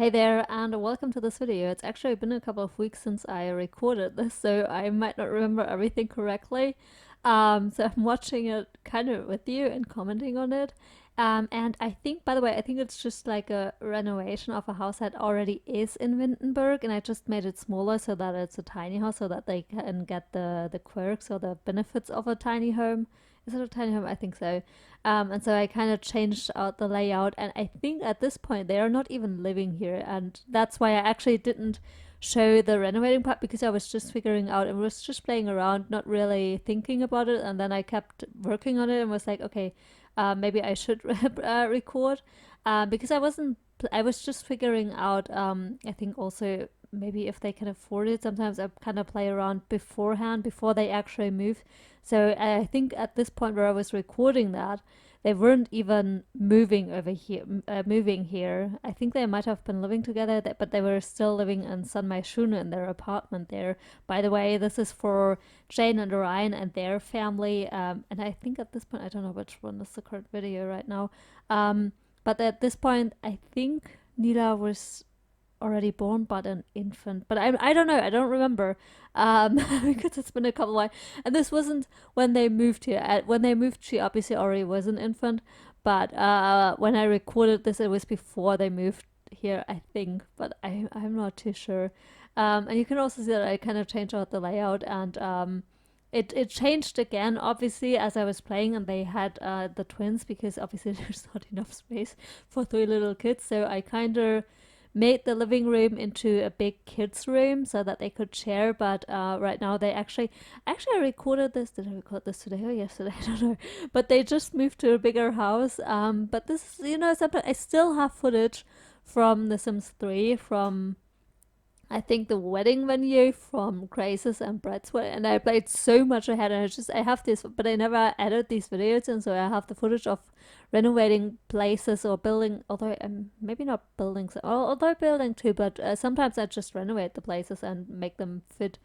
Hey there, and welcome to this video. It's actually been a couple of weeks since I recorded this, so I might not remember everything correctly. So I'm watching it kind of with you and commenting on it. And I think, by the way, I think it's just like a renovation of a house that already is in Windenburg, and I just made it smaller so that it's a tiny house so that they can get the quirks or the benefits of a tiny home. Is it a tiny home? I think so. And so I kind of changed out the layout, and I think at this point they are not even living here, and that's why I actually didn't show the renovating part because I was just figuring out and was just playing around, not really thinking about it. And then I kept working on it and was like, okay, maybe I should record because I was just figuring out. I think also maybe if they can afford it, sometimes I kind of play around beforehand before they actually move. So I think at this point where I was recording that, they weren't even moving over here, moving here. I think they might have been living together, but they were still living in San Maishun in their apartment there. By the way, this is for Jane and Orion and their family. And I think at this point, I don't know which one is the current video right now. But at this point, I think Nila was already born but an infant, but I don't know, I don't remember, because it's been a couple of, and this wasn't when they moved here. When they moved, she obviously already was an infant, but when I recorded this, it was before they moved here, I think, but I'm not too sure. And you can also see that I kind of changed out the layout, and it changed again, obviously, as I was playing, and they had the twins because obviously there's not enough space for three little kids, so I kind of made the living room into a big kids room so that they could share. But right now they actually I recorded this. Did I record this today or yesterday? I don't know. But they just moved to a bigger house. But this is, sometimes I still have footage from The Sims 3, from I think the wedding venue, from Grace's and Brett's wedding, and I played so much ahead, and I have this, but I never edit these videos, and so I have the footage of renovating places or building, although maybe not buildings, although building too, but sometimes I just renovate the places and make them fit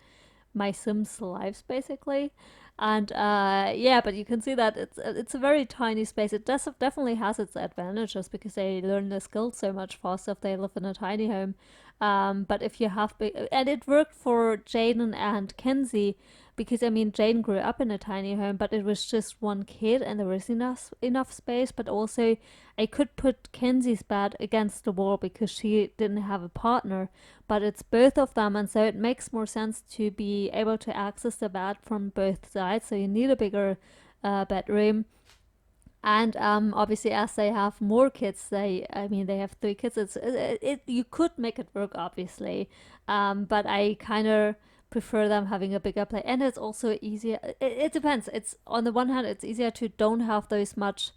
my Sims lives basically. And yeah, but you can see that it's a very tiny space. It does definitely has its advantages because they learn the skills so much faster if they live in a tiny home. But if you have and it worked for Jaden and Kenzie, because I mean Jane grew up in a tiny home, but it was just one kid and there was enough space. But also, I could put Kenzie's bed against the wall because she didn't have a partner, but it's both of them, and so it makes more sense to be able to access the bed from both sides. So you need a bigger bedroom. And obviously, as they have more kids, I mean, they have three kids. You could make it work, obviously, but I kind of prefer them having a bigger play, and it's also easier. It depends. It's on the one hand, it's easier to don't have those much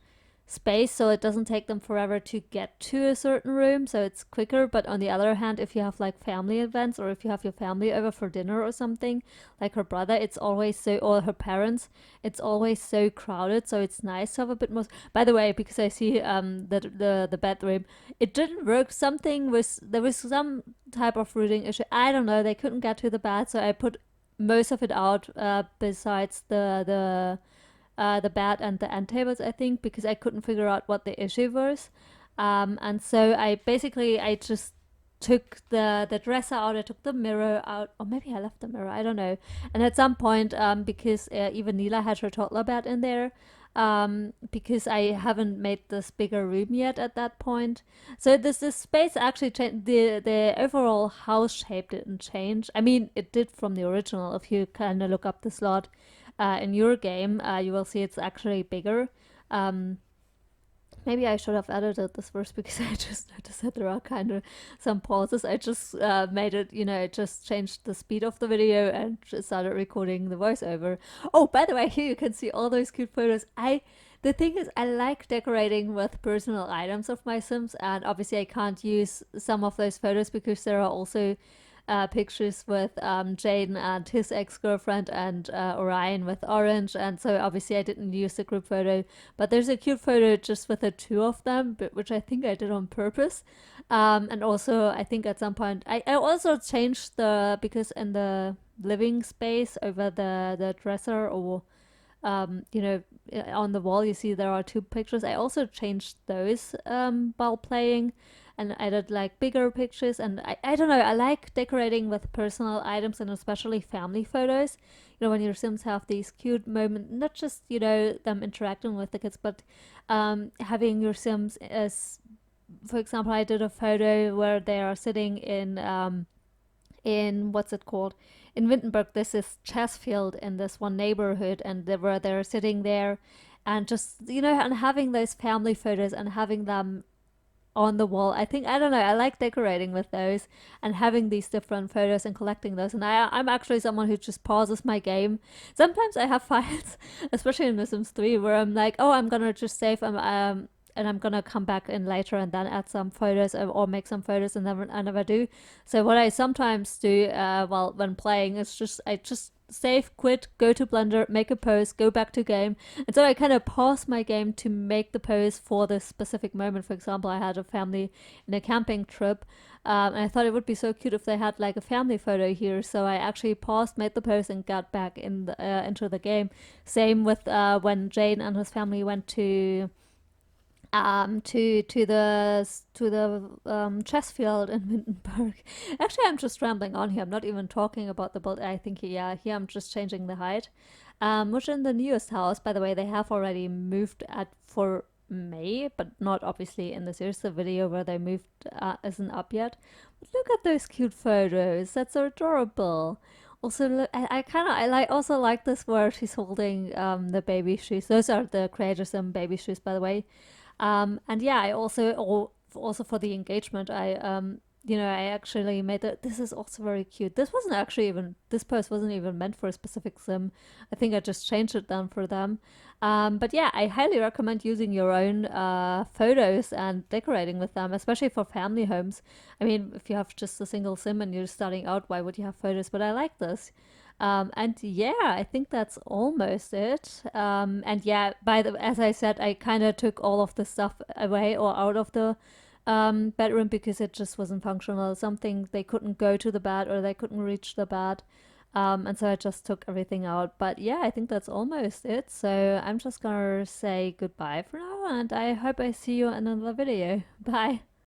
space, so it doesn't take them forever to get to a certain room, so it's quicker. But on the other hand, if you have like family events, or if you have your family over for dinner or something, like her brother, it's always so, or her parents, it's always so crowded, so it's nice to have a bit more. By the way, because I see the bedroom, it didn't work. Something was, there was some type of routing issue, I don't know, they couldn't get to the bed, so I put most of it out, besides the bed and the end tables, I think, because I couldn't figure out what the issue was. And so I just took the dresser out, I took the mirror out, or maybe I left the mirror, I don't know. And at some point, because even Nila had her toddler bed in there, because I haven't made this bigger room yet at that point. So this space actually changed. The overall house shape didn't change. I mean, it did from the original. If you kind of look up the slot in your game, you will see it's actually bigger. Um, Maybe I should have edited this first because I just noticed that there are kind of some pauses. I just made it, just changed the speed of the video and just started recording the voiceover. Oh, by the way, here you can see all those cute photos. The thing is, I like decorating with personal items of my Sims, and obviously I can't use some of those photos because there are also pictures with Jaden and his ex-girlfriend, and Orion with Orange, and so obviously I didn't use the group photo, but there's a cute photo just with the two of them, which I think I did on purpose. And also I think at some point I also changed because in the living space over the dresser, or on the wall you see there are two pictures. I also changed those while playing, and added like bigger pictures. And I don't know, I like decorating with personal items and especially family photos. You know, when your Sims have these cute moments, not just, you know, them interacting with the kids, but having your Sims as, for example, I did a photo where they are sitting in what's it called, in Wittenberg. This is chess field in this one neighborhood, and where they're sitting there, and just, you know, and having those family photos and having them on the wall. I think, I don't know, I like decorating with those and having these different photos and collecting those. And I'm actually someone who just pauses my game. Sometimes I have files, especially in The Sims 3, where I'm like, oh, I'm gonna just save and I'm gonna come back in later and then add some photos, or make some photos, and then I never do. So what I sometimes do, well, when playing, is just I just save, quit, go to Blender, make a pose, go back to game. And so I kind of pause my game to make the pose for this specific moment. For example, I had a family in a camping trip, and I thought it would be so cute if they had like a family photo here. So I actually paused, made the pose, and got back into the game. Same with when Jane and his family went to the chess field in Wittenberg. Actually, I'm just rambling on here. I'm not even talking about the build. I think, yeah, here I'm just changing the height. Which in the newest house, by the way, they have already moved at for May, but not obviously in the series. The video where they moved isn't up yet. But look at those cute photos. That's so adorable. Also, I kind of I like also like this where she's holding the baby shoes. Those are the Creator Sim baby shoes, by the way. And yeah, I also for the engagement, I actually made that. This is also very cute. This post wasn't even meant for a specific sim. I think I just changed it then for them. But yeah, I highly recommend using your own photos and decorating with them, especially for family homes. I mean, if you have just a single sim and you're starting out, why would you have photos? But I like this. And yeah, I think that's almost it. And yeah, as I said, I kind of took all of the stuff away or out of the bedroom because it just wasn't functional. Something they couldn't go to the bed or they couldn't reach the bed. And so I just took everything out. But yeah, I think that's almost it. So I'm just gonna say goodbye for now, and I hope I see you in another video. Bye.